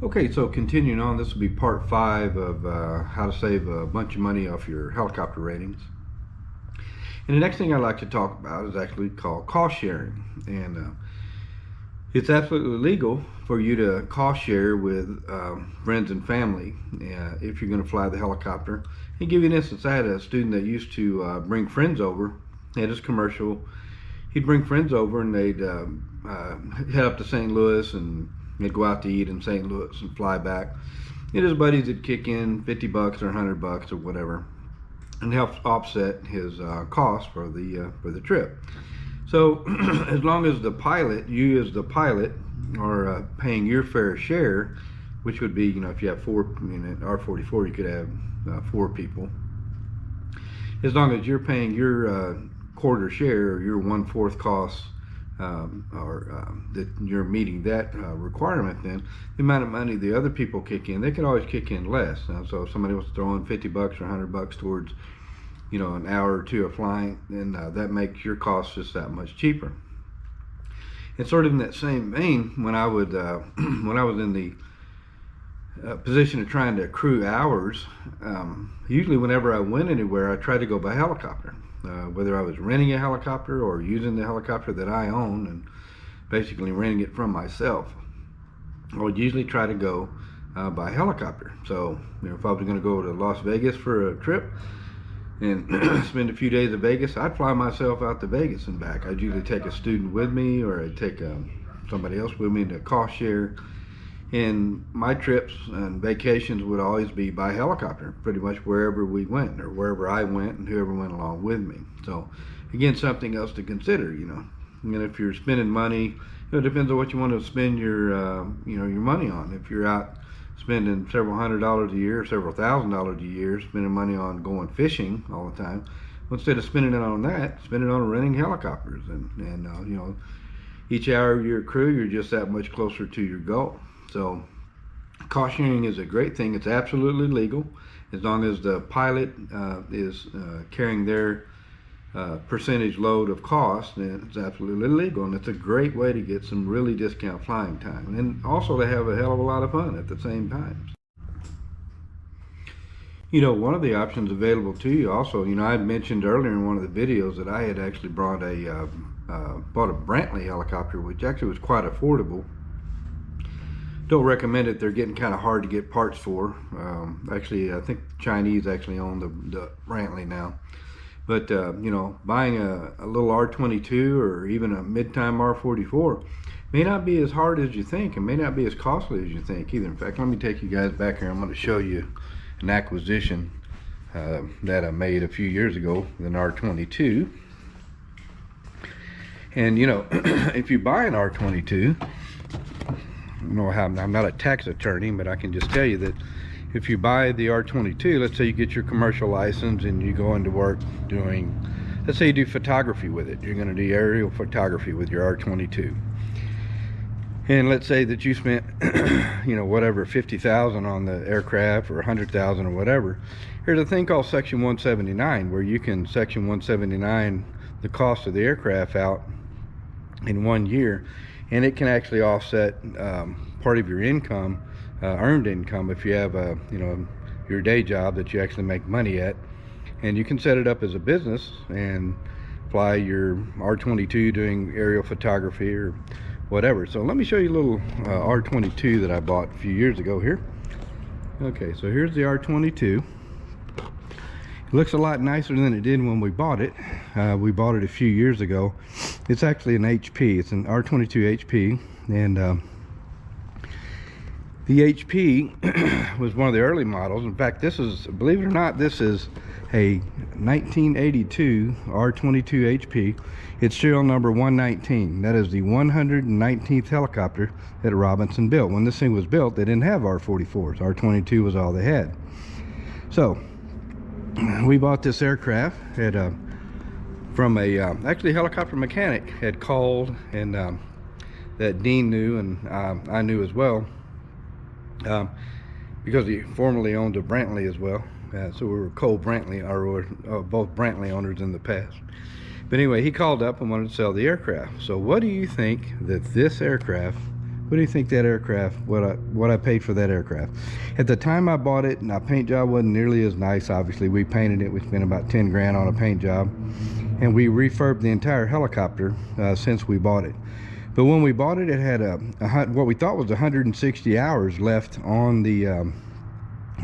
Okay, so continuing on, this will be part 5 of how to save a bunch of money off your helicopter ratings. And the next thing I'd like to talk about is actually called cost sharing. And it's absolutely legal for you to cost share with friends and family if you're going to fly the helicopter. And give you an instance, I had a student that used to bring friends over. He had his commercial. He'd bring friends over and they'd head up to St. Louis, and they'd go out to eat in St. Louis and fly back. And his buddies would kick in $50 or $100 or whatever, and help offset his cost for the trip. So as long as the pilot, you as the pilot, are paying your fair share, which would be, if you have 4 in R44, you could have 4 people. As long as you're paying your quarter share, or your 1/4 costs, that you're meeting that requirement, then the amount of money the other people kick in, they can always kick in less. So if somebody was throwing $50 or $100 towards an hour or 2 of flying, then that makes your costs just that much cheaper. And sort of in that same vein, when I would when I was in the position of trying to accrue hours, usually whenever I went anywhere, I tried to go by helicopter. Whether I was renting a helicopter or using the helicopter that I own and basically renting it from myself, I would usually try to go by helicopter. So if I was going to go to Las Vegas for a trip and spend a few days in Vegas, I'd fly myself out to Vegas and back. I'd usually take a student with me, or I'd take somebody else with me to cost share. And my trips and vacations would always be by helicopter, pretty much wherever we went, or wherever I went and whoever went along with me. So again, something else to consider. And if you're spending money, it depends on what you want to spend your your money on. If you're out spending several $100s a year, several $1,000s a year, spending money on going fishing all the time, well, instead of spending it on that, spend it on renting helicopters. And each hour of your crew, you're just that much closer to your goal. So cost sharing is a great thing. It's absolutely legal as long as the pilot is carrying their percentage load of cost. Then it's absolutely legal, and it's a great way to get some really discount flying time, and also to have a hell of a lot of fun at the same time. One of the options available to you also, I had mentioned earlier in one of the videos that I had actually bought a Brantley helicopter, which actually was quite affordable. Don't recommend it. They're getting kind of hard to get parts for. Actually, I think the Chinese actually own the Brantley now. But buying a little R22 or even a mid-time R44 may not be as hard as you think, and may not be as costly as you think either. In fact, let me take you guys back here. I'm going to show you an acquisition that I made a few years ago, an R22. And if you buy an R22, I'm not a tax attorney, but I can just tell you that if you buy the R22, let's say you get your commercial license and you go into work doing, let's say you do photography with it. You're going to do aerial photography with your R22. And let's say that you spent, whatever, $50,000 on the aircraft, or $100,000 or whatever. There's a thing called Section 179, where you can Section 179 the cost of the aircraft out in 1 year. And it can actually offset part of your income, earned income, if you have your day job that you actually make money at. And you can set it up as a business and fly your R22 doing aerial photography or whatever. So let me show you a little R22 that I bought a few years ago here. Okay, so here's the R22. It looks a lot nicer than it did when we bought it. We bought it a few years ago. It's actually an HP. It's an R22 HP, and the HP was one of the early models. In fact, this is, believe it or not, this is a 1982 R22 HP. It's serial number 119. That is the 119th helicopter that Robinson built. When this thing was built, they didn't have R44s. R22 was all they had. So we bought this aircraft from a actually helicopter mechanic had called, and that Dean knew, and I knew as well, because he formerly owned a Brantley as well. So we were co-Brantley, or both Brantley owners in the past. But anyway, he called up and wanted to sell the aircraft. So what do you think that this aircraft What do you think that aircraft, what I paid for that aircraft? At the time I bought it, and our paint job wasn't nearly as nice. Obviously, we painted it. We spent about 10 grand on a paint job, and we refurbed the entire helicopter since we bought it. But when we bought it, it had what we thought was 160 hours left on the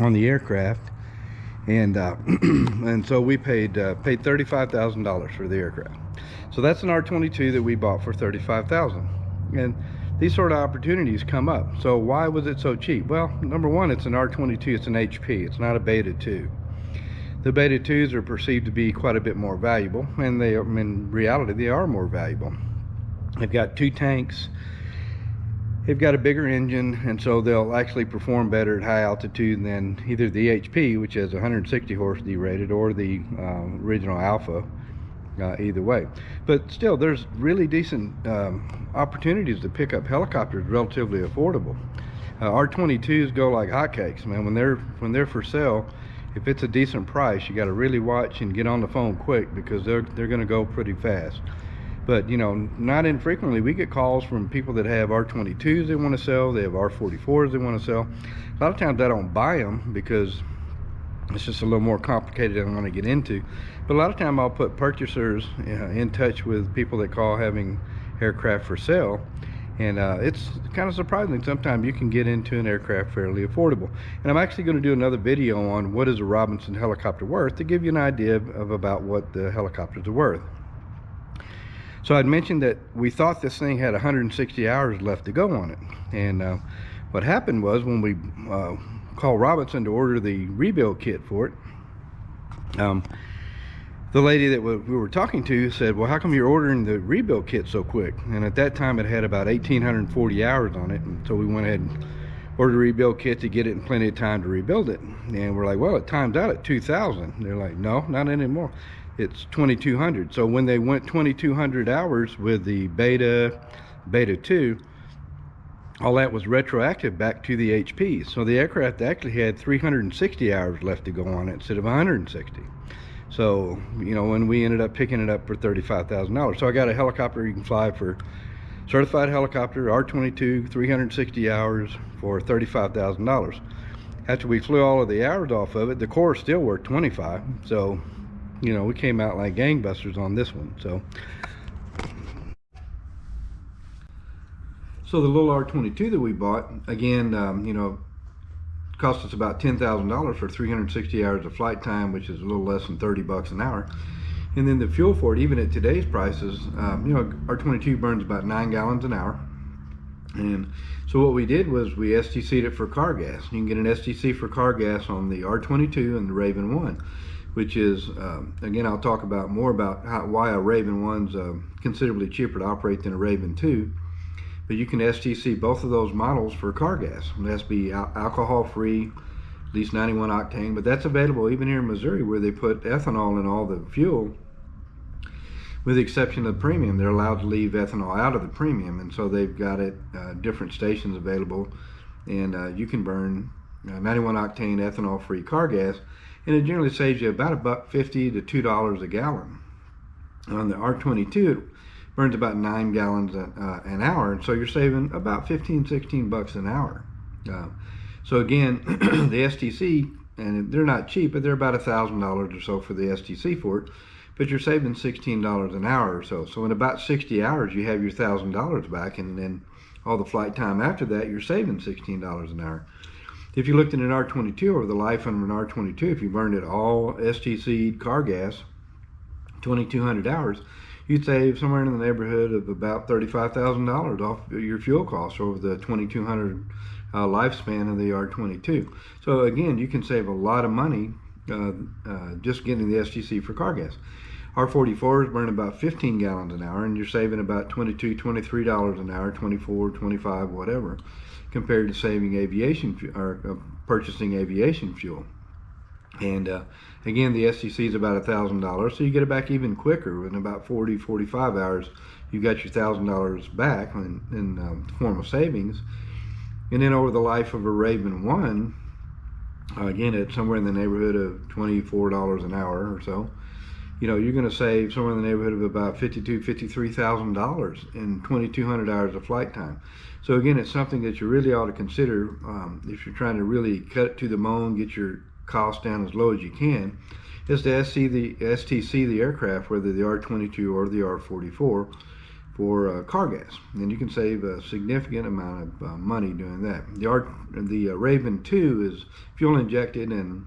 aircraft, and and so we paid $35,000 for the aircraft. So that's an R-22 that we bought for $35,000, and these sort of opportunities come up. So why was it so cheap? Well, number one, it's an R-22, it's an HP, it's not a Beta 2. The Beta 2s are perceived to be quite a bit more valuable, and they are, in reality, they are more valuable. They've got 2 tanks, they've got a bigger engine, and so they'll actually perform better at high altitude than either the HP, which has 160 horse derated, or the original Alpha. Either way, but still, there's really decent opportunities to pick up helicopters relatively affordable. R-22s go like hotcakes, man. When they're for sale, if it's a decent price, you got to really watch and get on the phone quick, because they're going to go pretty fast. But you know, not infrequently we get calls from people that have R-22s they want to sell, they have R-44s they want to sell. A lot of times I don't buy them because it's just a little more complicated than I want to get into. But a lot of time I'll put purchasers in touch with people that call having aircraft for sale, and it's kind of surprising. Sometimes you can get into an aircraft fairly affordable. And I'm actually going to do another video on what is a Robinson helicopter worth, to give you an idea of about what the helicopters are worth. So I'd mentioned that we thought this thing had 160 hours left to go on it, and what happened was, when we called Robinson to order the rebuild kit for it, the lady that we were talking to said, well, how come you're ordering the rebuild kit so quick? And at that time it had about 1,840 hours on it, and so we went ahead and ordered a rebuild kit to get it in plenty of time to rebuild it. And we're like, well, it times out at 2,000. They're like, no, not anymore, it's 2,200. So when they went 2,200 hours with the Beta 2, all that was retroactive back to the HP. So the aircraft actually had 360 hours left to go on it instead of 160. So, you know, when we ended up picking it up for $35,000. So I got a helicopter you can fly for, certified helicopter, R-22, 360 hours for $35,000. After we flew all of the hours off of it, the core still worked 25. So, you know, we came out like gangbusters on this one. So the little R-22 that we bought, again, you know, cost us about $10,000 for 360 hours of flight time, which is a little less than 30 bucks an hour. And then the fuel for it, even at today's prices, you know, R-22 burns about 9 gallons an hour. And so what we did was we STC'd it for car gas. You can get an STC for car gas on the R-22 and the Raven 1, which is, again, I'll talk about more about why a Raven 1's considerably cheaper to operate than a Raven 2. But you can STC both of those models for car gas. It has to be alcohol-free, at least 91 octane, but that's available even here in Missouri, where they put ethanol in all the fuel, with the exception of the premium. They're allowed to leave ethanol out of the premium, and so they've got it different stations available, and you can burn 91 octane ethanol-free car gas, and it generally saves you about $1.50 to $2 a gallon. On the R-22, burns about 9 gallons an hour, and so you're saving about 15-16 bucks an hour. So again, the STC, and they're not cheap, but they're about $1,000 or so for the STC for it, but you're saving $16 an hour or so. So in about 60 hours you have your $1,000 back, and then all the flight time after that you're saving $16 an hour. If you looked at an R-22 over the life of an R-22, if you burned it all STC car gas, 2,200 hours, you'd save somewhere in the neighborhood of about $35,000 off your fuel costs over the 2,200 lifespan of the R-22. So again, you can save a lot of money just getting the STC for car gas. R-44s burn about 15 gallons an hour, and you're saving about $22, $23 an hour, 24, 25, whatever, compared to saving aviation or purchasing aviation fuel. And again, the STC is about $1,000, so you get it back even quicker. In about 40, 45 hours, you got your $1,000 back in the form of savings. And then over the life of a Raven 1, again, it's somewhere in the neighborhood of $24 an hour or so. you're going to save somewhere in the neighborhood of about $52,000, $53,000 in 2,200 hours of flight time. So again, it's something that you really ought to consider if you're trying to really cut it to the bone, get your costs down as low as you can, is to STC the aircraft, whether the R-22 or the R-44, for car gas, and you can save a significant amount of money doing that. The Raven 2 is fuel injected, and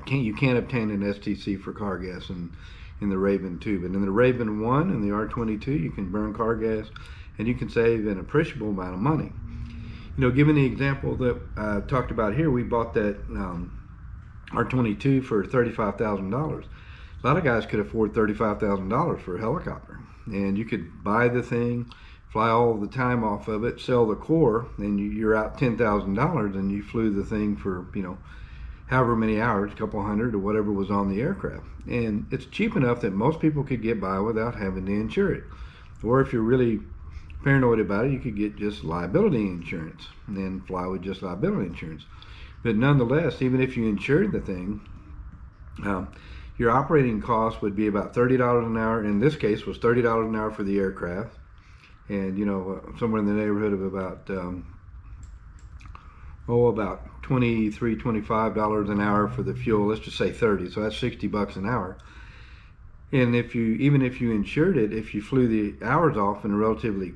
you can't obtain an STC for car gas in the Raven 2, but in the Raven 1 and the R-22 you can burn car gas, and you can save an appreciable amount of money. Given the example that I talked about here, we bought that R-22 for $35,000. A lot of guys could afford $35,000 for a helicopter, and you could buy the thing, fly all the time off of it, sell the core, and you're out $10,000, and you flew the thing for however many hours, a couple hundred or whatever was on the aircraft. And it's cheap enough that most people could get by without having to insure it. Or if you're really paranoid about it, you could get just liability insurance and then fly with just liability insurance. But nonetheless, even if you insured the thing, your operating cost would be about $30 an hour. In this case, was $30 an hour for the aircraft, and somewhere in the neighborhood of about $23, $25 an hour for the fuel. Let's just say 30, so that's $60 an hour. And even if you insured it, if you flew the hours off in a relatively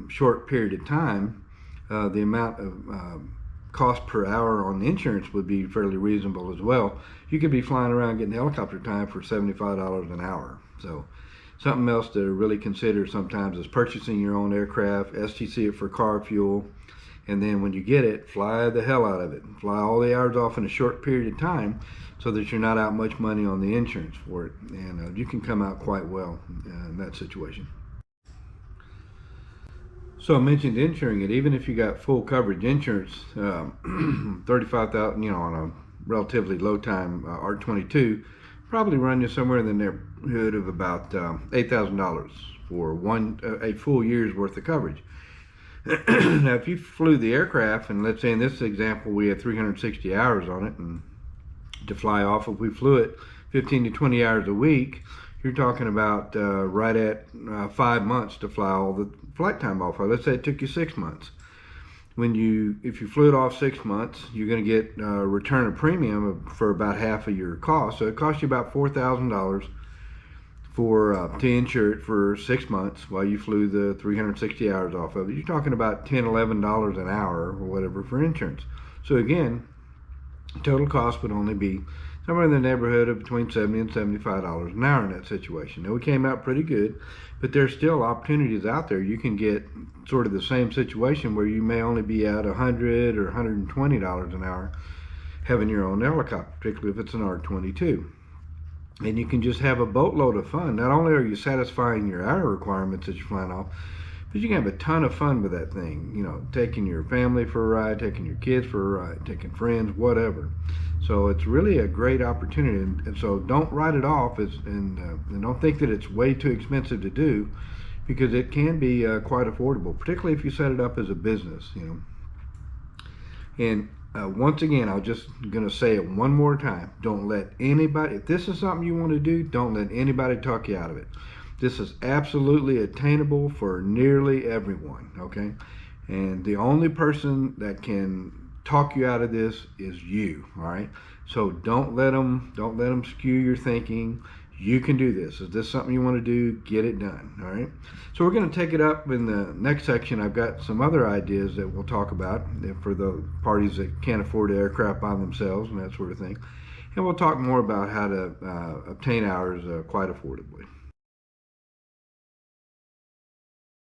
short period of time, the amount of cost per hour on insurance would be fairly reasonable as well. You could be flying around getting helicopter time for $75 an hour. So something else to really consider sometimes is purchasing your own aircraft, STC it for car fuel, and then when you get it, fly the hell out of it. Fly all the hours off in a short period of time so that you're not out much money on the insurance for it. And you can come out quite well in that situation. So I mentioned insuring it. Even if you got full coverage insurance, $35,000, on a relatively low time R-22, probably run you somewhere in the neighborhood of about $8,000 for a full year's worth of coverage. Now, if you flew the aircraft, and let's say in this example we had 360 hours on it, and to fly off, if we flew it 15 to 20 hours a week, you're talking about right at 5 months to fly all the flight time off. Let's say it took you 6 months. If you flew it off 6 months, you're going to get a return of premium for about half of your cost. So it costs you about $4,000 to insure it for 6 months while you flew the 360 hours off of it. You're talking about $10, $11 an hour or whatever for insurance. So again, total cost would only be somewhere in the neighborhood of between $70 and $75 an hour in that situation. Now, we came out pretty good, but there's still opportunities out there. You can get sort of the same situation where you may only be at $100 or $120 an hour having your own helicopter, particularly if it's an R-22. And you can just have a boatload of fun. Not only are you satisfying your hour requirements that you're flying off, but you can have a ton of fun with that thing. Taking your family for a ride, taking your kids for a ride, taking friends, whatever. So it's really a great opportunity. And so don't write it off and don't think that it's way too expensive to do, because it can be quite affordable, particularly if you set it up as a business. And once again, I'm just going to say it one more time. Don't let anybody, if this is something you want to do, don't let anybody talk you out of it. This is absolutely attainable for nearly everyone, okay? And the only person that can talk you out of this is you, all right? So don't let them skew your thinking. You can do this. Is this something you want to do? Get it done, all right? So we're going to take it up in the next section. I've got some other ideas that we'll talk about for the parties that can't afford an aircraft by themselves and that sort of thing. And we'll talk more about how to obtain ours quite affordably.